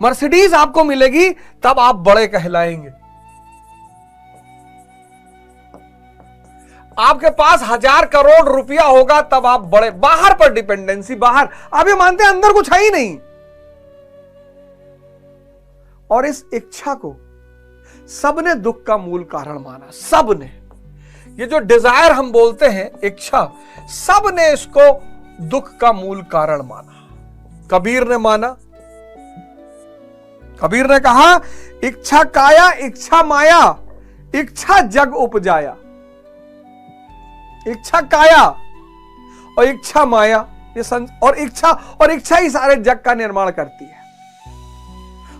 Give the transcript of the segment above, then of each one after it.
Mercedes आपको मिलेगी तब आप बड़े कहलाएंगे। आपके पास 1000 करोड़ रुपया होगा तब आप बड़े। बाहर पर डिपेंडेंसी, बाहर आप ये मानते हैं अंदर कुछ है ही नहीं। और इस इच्छा को सबने दुख का मूल कारण माना। सबने, ये जो डिजायर हम बोलते हैं, इच्छा, सबने इसको दुख का मूल कारण माना। कबीर ने माना। कबीर ने कहा, इच्छा काया इच्छा माया, इच्छा जग उपजाया। इच्छा काया और इच्छा माया, ये और इच्छा ही सारे जग का निर्माण करती है।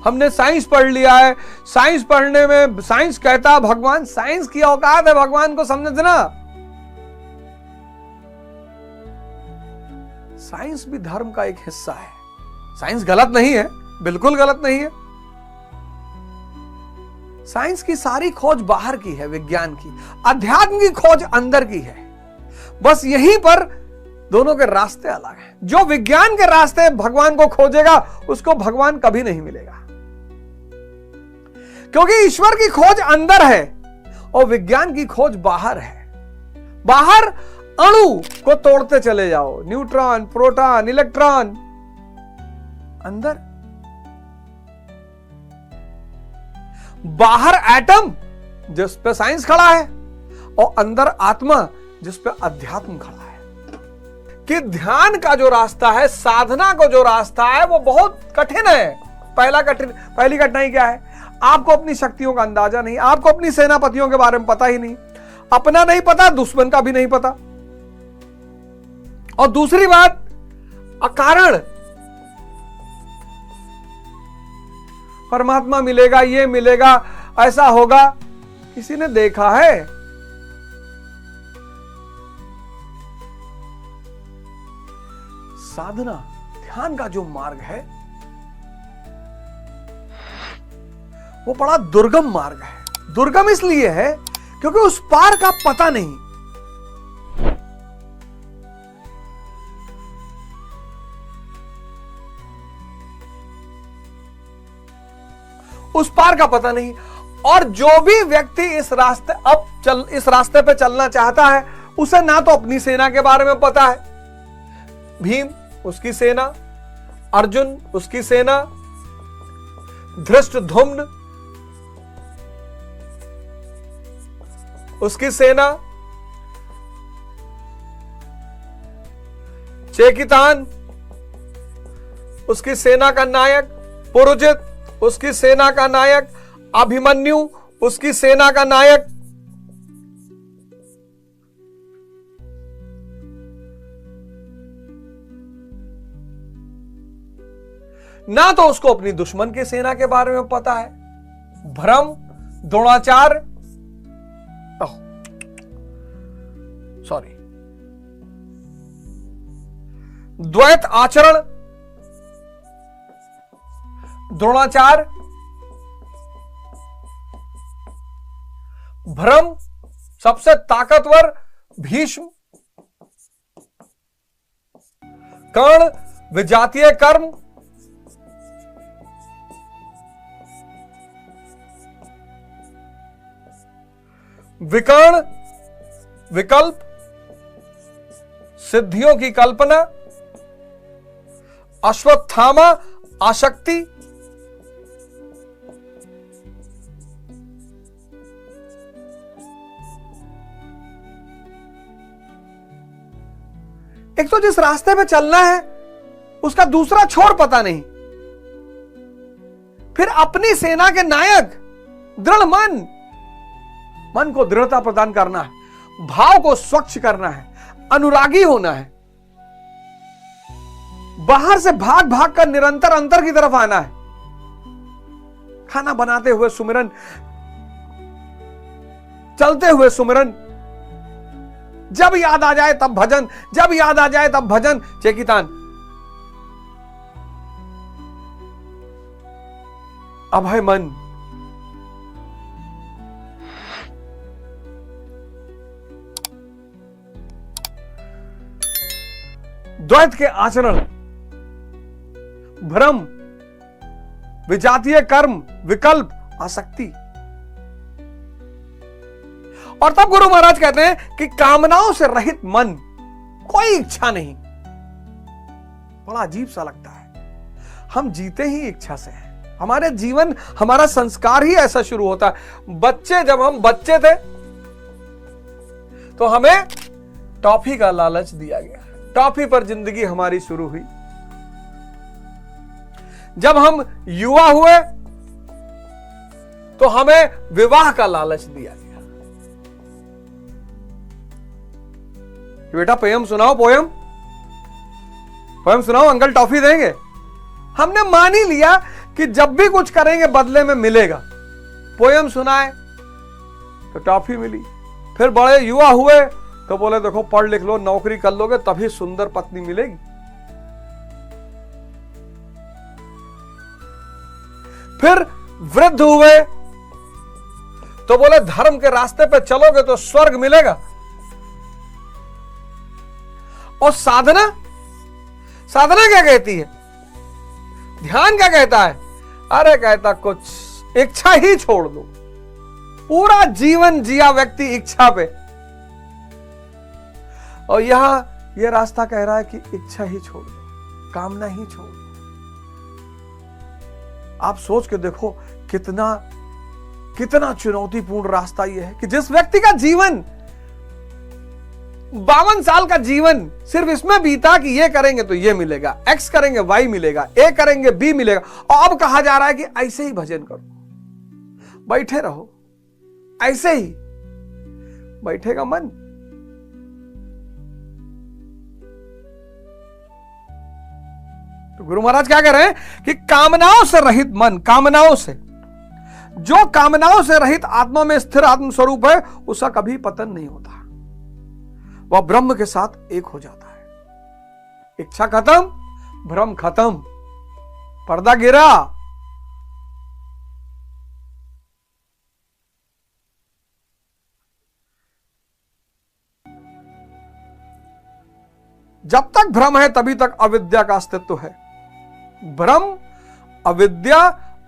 हमने साइंस पढ़ लिया है, साइंस पढ़ने में साइंस कहता है भगवान, साइंस की औकात है भगवान को समझना। साइंस भी धर्म का एक हिस्सा है। साइंस गलत नहीं है, बिल्कुल गलत नहीं है। साइंस की सारी खोज बाहर की है, विज्ञान की। अध्यात्म की खोज अंदर की है। बस यहीं पर दोनों के रास्ते अलग हैं। जो विज्ञान के रास्ते भगवान को खोजेगा उसको भगवान कभी नहीं मिलेगा, क्योंकि ईश्वर की खोज अंदर है और विज्ञान की खोज बाहर है। बाहर अणु को तोड़ते चले जाओ, न्यूट्रॉन, प्रोटॉन, इलेक्ट्रॉन। अंदर बाहर एटम जिस पे साइंस खड़ा है और अंदर आत्मा जिस पे अध्यात्म खड़ा है। कि ध्यान का जो रास्ता है, साधना को जो रास्ता है, वो बहुत कठिन है। पहली कठिनाई क्या है? आपको अपनी शक्तियों का अंदाजा नहीं, आपको अपनी सेनापतियों के बारे में पता ही नहीं, अपना नहीं पता, दुश्मन का भी नहीं पता। और दूसरी बात, अकारण परमात्मा मिलेगा, ये मिलेगा, ऐसा होगा, किसी ने देखा है? साधना, ध्यान का जो मार्ग है वो बड़ा दुर्गम मार्ग है। दुर्गम इसलिए है क्योंकि उस पार का पता नहीं। उस पार का पता नहीं। और जो भी व्यक्ति इस रास्ते पे चलना चाहता है, उसे ना तो अपनी सेना के बारे में पता है, भीम उसकी सेना, अर्जुन उसकी सेना, धृष्टद्युम्न उसकी सेना, चेकितान उसकी सेना का नायक, पुरुजित उसकी सेना का नायक, अभिमन्यु उसकी सेना का नायक। ना तो उसको अपनी दुश्मन की सेना के बारे में पता है। भ्रम, द्रोणाचार्य, सॉरी, द्वैत आचरण, द्रोणाचार्य, भ्रम, सबसे ताकतवर भीष्म, कर्ण, विजातीय कर्म, विकर्ण, विकल्प, सिद्धियों की कल्पना, अश्वत्थामा, आसक्ति, एक तो जिस रास्ते पे चलना है उसका दूसरा छोर पता नहीं। फिर अपनी सेना के नायक, दृढ़ मन को दृढ़ता प्रदान करना है, भाव को स्वच्छ करना है, अनुरागी होना है, बाहर से भाग भाग कर निरंतर अंतर की तरफ आना है। खाना बनाते हुए सुमिरन, चलते हुए सुमिरन, जब याद आ जाए तब भजन, जब याद आ जाए तब भजन। चेकितान, अभय मन, द्वैत के आचरण, भ्रम, विजातीय कर्म, विकल्प, आसक्ति। और तब गुरु महाराज कहते हैं कि कामनाओं से रहित मन, कोई इच्छा नहीं। बड़ा अजीब सा लगता है, हम जीते ही इच्छा से हैं। हमारे जीवन, हमारा संस्कार ही ऐसा शुरू होता है। जब हम बच्चे थे तो हमें टॉफी का लालच दिया गया, टॉफी पर जिंदगी हमारी शुरू हुई। जब हम युवा हुए तो हमें विवाह का लालच दिया गया। बेटा पोयम सुनाओ, पोयम सुनाओ, अंकल टॉफी देंगे। हमने मान ही लिया कि जब भी कुछ करेंगे बदले में मिलेगा। पोयम सुनाए तो टॉफी मिली। फिर बड़े युवा हुए तो बोले देखो पढ़ लिख लो, नौकरी कर लोगे तभी सुंदर पत्नी मिलेगी। फिर वृद्ध हुए तो बोले धर्म के रास्ते पे चलोगे तो स्वर्ग मिलेगा। और साधना क्या कहती है? ध्यान क्या कहता है? अरे कहता कुछ इच्छा ही छोड़ दो। पूरा जीवन जिया व्यक्ति इच्छा पे, और यह रास्ता कह रहा है कि इच्छा ही छोड़ दो, कामना ही छोड़ दो। आप सोच के देखो कितना चुनौतीपूर्ण रास्ता यह है कि जिस व्यक्ति का जीवन 52 साल का जीवन सिर्फ इसमें बीता कि ये करेंगे तो ये मिलेगा, एक्स करेंगे वाई मिलेगा, ए करेंगे बी मिलेगा, और अब कहा जा रहा है कि ऐसे ही भजन करो, बैठे रहो, ऐसे ही बैठेगा मन। तो गुरु महाराज क्या कह रहे हैं कि कामनाओं से रहित मन, कामनाओं से, जो कामनाओं से रहित आत्मा में स्थिर आत्म स्वरूप है उसका कभी पतन नहीं होता, वह ब्रह्म के साथ एक हो जाता है। इच्छा खत्म, भ्रम खत्म, पर्दा गिरा। जब तक भ्रम है तभी तक अविद्या का अस्तित्व है। भ्रम, अविद्या,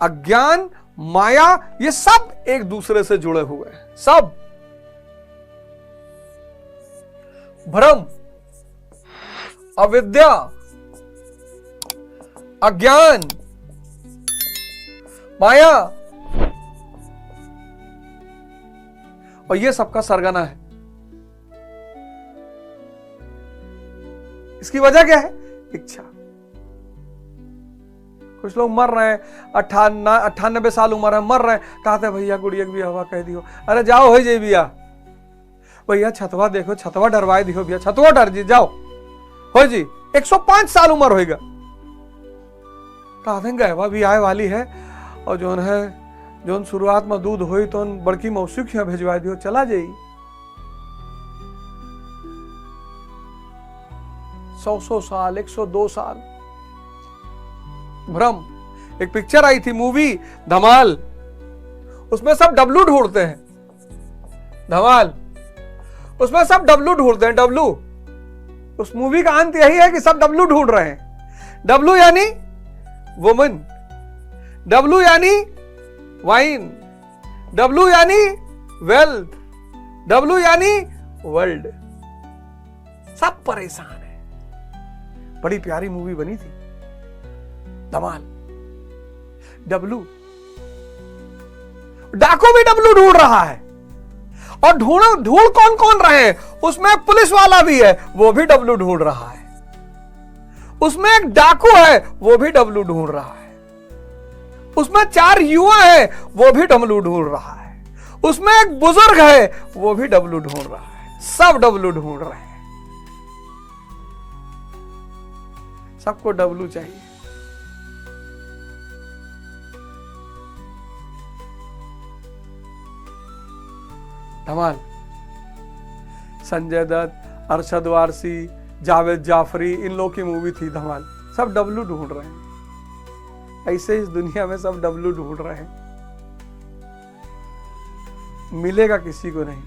अज्ञान, माया, ये सब एक दूसरे से जुड़े हुए हैं। सब भ्रम, अविद्या, अज्ञान, माया, और ये सबका सरगना है। इसकी वजह क्या है? इच्छा। कुछ लोग मर रहे हैं, 98 साल उम्र है, मर रहे हैं, कहते भैया गुड़िया भी हवा कह दियो, अरे जाओ हो जाए भैया, भैया छतवा देखो, छतवा डरवाए दियो भैया, छतवा डर जी जाओ हो जी। 105 साल उम्र होगा, कहते गहवा भी आए वाली है, और जोन है जोन शुरुआत में दूध हुई तो बड़की मौसी के भेजवा दियो, चला जाई। 100 साल, 102 साल। भ्रम। एक पिक्चर आई थी, मूवी धमाल, उसमें सब डब्लू ढूंढते हैं। धमाल, उसमें सब डब्लू ढूंढते हैं, डब्लू। उस मूवी का अंत यही है कि सब डब्लू ढूंढ रहे हैं। डब्लू यानी वुमन, डब्लू यानी वाइन, डब्लू यानी वेल्थ, डब्लू यानी वर्ल्ड। सब परेशान है। बड़ी प्यारी मूवी बनी थी धमाल। डब्लू, डाकू भी डब्लू ढूंढ रहा है, और ढूंढ कौन कौन रहे हैं? उसमें पुलिस वाला भी है, वो भी डब्लू ढूंढ रहा है। उसमें एक डाकू है, वो भी डब्लू ढूंढ रहा है। उसमें 4 युवा है, वो भी डब्लू ढूंढ रहा है। उसमें एक बुजुर्ग है, वो भी डब्लू ढूंढ रहा है। सब डब्लू ढूंढ रहे हैं। सबको डब्लू चाहिए। धमाल। संजय दत्त, अरशद वारसी, जावेद जाफरी, इन लोगों की मूवी थी धमाल। सब डब्लू ढूंढ रहे हैं। ऐसे इस दुनिया में सब डब्लू ढूंढ रहे हैं। मिलेगा किसी को नहीं।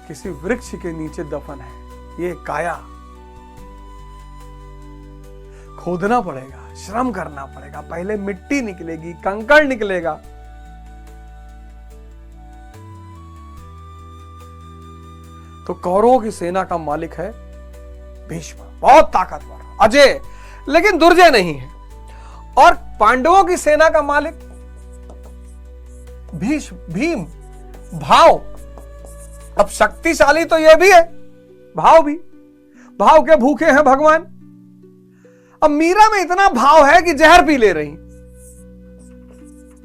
किसी वृक्ष के नीचे दफन है ये काया। खोदना पड़ेगा, श्रम करना पड़ेगा, पहले मिट्टी निकलेगी, कंकड़ निकलेगा। तो कौरवों की सेना का मालिक है भीष्म, बहुत ताकतवर, अजय, लेकिन दुर्जय नहीं है। और पांडवों की सेना का मालिक भीम, भाव। अब शक्तिशाली तो यह भी है, भाव भी, भाव के भूखे हैं भगवान। अब मीरा में इतना भाव है कि जहर पी ले रही।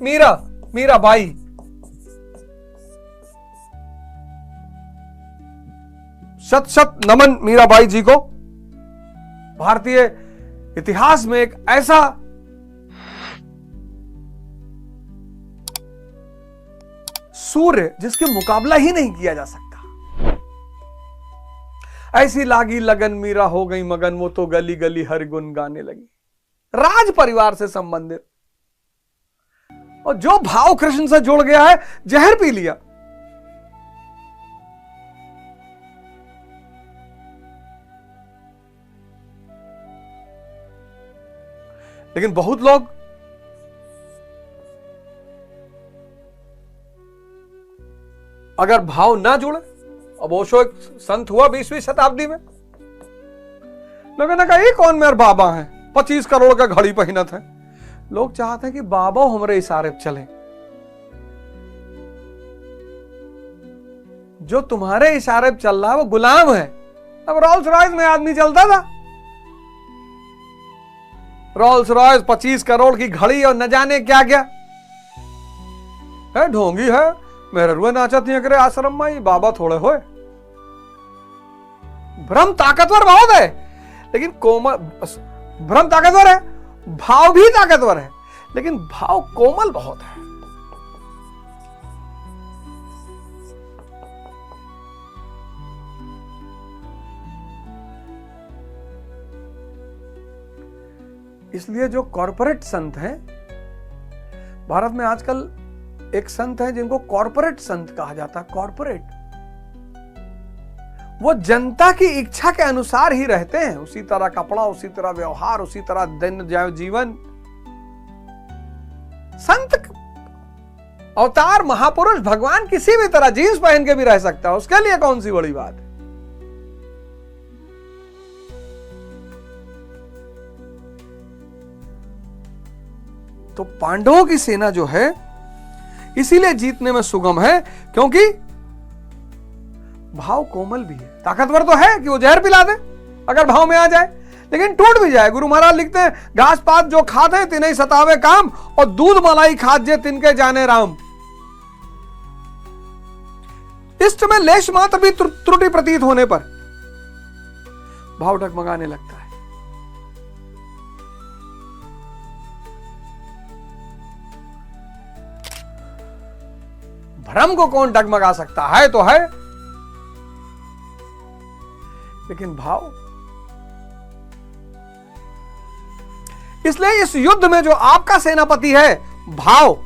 मीरा बाई, शत शत नमन मीराबाई जी को। भारतीय इतिहास में एक ऐसा सूर्य जिसके मुकाबला ही नहीं किया जा सकता। ऐसी लागी लगन मीरा हो गई मगन, वो तो गली गली हर गुन गाने लगी। राज परिवार से संबंधित, और जो भाव कृष्ण से जुड़ गया है, जहर पी लिया। लेकिन बहुत लोग अगर भाव ना जुड़े, अब ओशो एक संत हुआ 20वीं शताब्दी में, लोगों ने कहा ये कौन मेरे बाबा हैं, 25 करोड़ का घड़ी पहनत है। लोग चाहते हैं कि बाबा हमारे इशारे पे चले। जो तुम्हारे इशारे पे चल रहा है वो गुलाम है। अब रोल्स रॉयस में आदमी चलता था, रोल्स रॉयस 25 करोड़ की घड़ी और न जाने क्या क्या है, ढोंगी है, मेरे रुए नाचत नहीं करे आश्रम में, बाबा थोड़े होए। भ्रम ताकतवर बहुत है, लेकिन कोमल, भ्रम ताकतवर है, भाव भी ताकतवर है, लेकिन भाव कोमल बहुत है। इसलिए जो कॉरपोरेट संत हैं, भारत में आजकल एक संत है जिनको कॉरपोरेट संत कहा जाता है। कॉरपोरेट, वो जनता की इच्छा के अनुसार ही रहते हैं, उसी तरह कपड़ा, उसी तरह व्यवहार, उसी तरह दिन जीवन। संत अवतार महापुरुष भगवान किसी भी तरह जींस पहन के भी रह सकता है, उसके लिए कौन सी बड़ी बात है। तो पांडवों की सेना जो है इसीलिए जीतने में सुगम है, क्योंकि भाव कोमल भी है। ताकतवर तो है कि वो जहर पिला दे अगर भाव में आ जाए, लेकिन टूट भी जाए। गुरु महाराज लिखते हैं, घास पात जो खाते तिन्हें सतावे काम, और दूध मलाई खात जे तिनके जाने राम। इष्ट में लेश मात्र भी त्रुटि प्रतीत होने पर भाव डगमगाने लगता है। भ्रम को कौन डगमगा सकता है, तो है, लेकिन भाव। इसलिए इस युद्ध में जो आपका सेनापति है, भाव,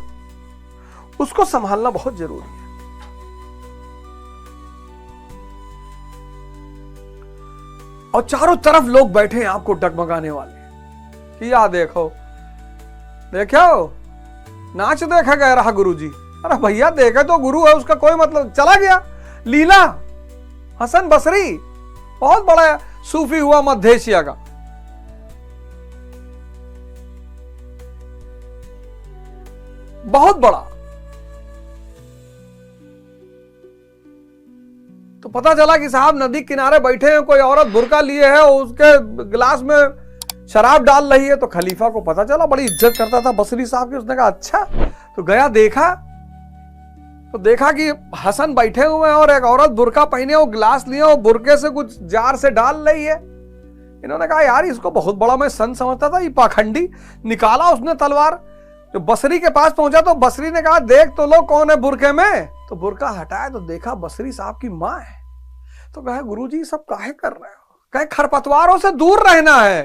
उसको संभालना बहुत जरूरी है। और चारों तरफ लोग बैठे हैं आपको डगमगाने वाले कि या देखो नाच देखा गया रहा गुरुजी। अरे भैया देखे तो गुरु है, उसका कोई मतलब, चला गया। लीला, हसन बसरी बहुत बड़ा सूफी हुआ मध्य एशिया का, बहुत बड़ा। तो पता चला कि साहब नदी किनारे बैठे हैं, कोई औरत बुर्का लिए है, उसके गिलास में शराब डाल रही है। तो खलीफा को पता चला, बड़ी इज्जत करता था बसरी साहब की। उसने कहा अच्छा। तो गया, देखा, तो देखा कि हसन बैठे हुए हैं और एक औरत बुर्का पहने, वो गिलास लिए, वो बुर्के से कुछ जार से डाल रही है। इन्होंने कहा यार इसको बहुत बड़ा मैं संत समझता था, ये पाखंडी। निकाला उसने तलवार। जो बसरी के पास पहुंचा तो बसरी ने कहा देख तो लो कौन है बुर्के में। तो बुर्का हटाया तो देखा बसरी साहब की मां है। तो कहा गुरुजी सब काहे कर रहे हो? कहे खरपतवारों से दूर रहना है,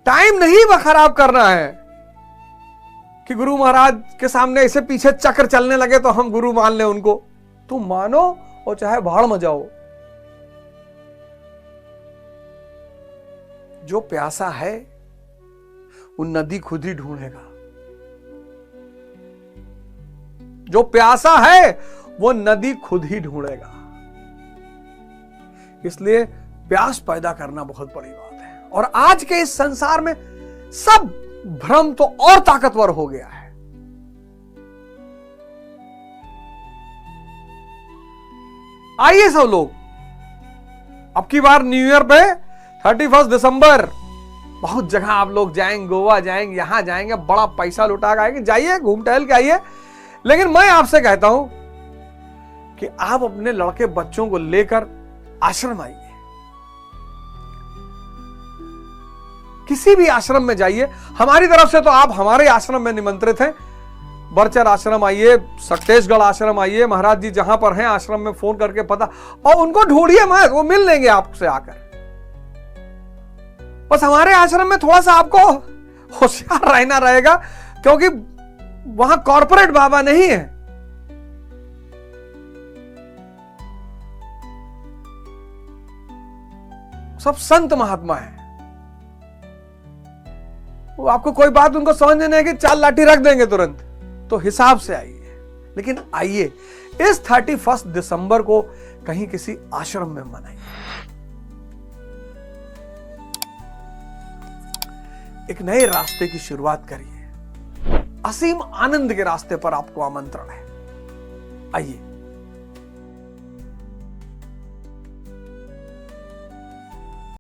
टाइम नहीं वह खराब करना है कि गुरु महाराज के सामने ऐसे पीछे चक्र चलने लगे तो हम गुरु मान ले उनको। तुम मानो और चाहे भाड़ में जाओ। जो प्यासा है वो नदी खुद ही ढूंढेगा। जो प्यासा है वो नदी खुद ही ढूंढेगा। इसलिए प्यास पैदा करना बहुत बड़ी बात है। और आज के इस संसार में सब भ्रम तो और ताकतवर हो गया है। आइए सब लोग, अब की बार न्यू ईयर पे 31 दिसंबर बहुत जगह आप लोग जाएंगे, गोवा जाएंगे, यहां जाएंगे, बड़ा पैसा लुटा के जाइए, घूम टहल के आइए। लेकिन मैं आपसे कहता हूं कि आप अपने लड़के बच्चों को लेकर आश्रम आइए, किसी भी आश्रम में जाइए। हमारी तरफ से तो आप हमारे आश्रम में निमंत्रित हैं। बरचर आश्रम आइए, सक्तेशगढ़ आश्रम आइए, महाराज जी जहां पर हैं आश्रम में फोन करके पता, और उनको ढूंढिए मत, वो मिल लेंगे आपसे आकर। बस हमारे आश्रम में थोड़ा सा आपको होशियार रहना रहेगा, क्योंकि वहां कॉर्पोरेट बाबा नहीं है। सब संत महात्मा है। वो आपको कोई बात उनको समझ नहीं है कि चाल लाठी रख देंगे तुरंत, तो हिसाब से आइए। लेकिन आइए इस 31 दिसंबर को कहीं किसी आश्रम में मनाइए। एक नए रास्ते की शुरुआत करिए। असीम आनंद के रास्ते पर आपको आमंत्रण है। आइए।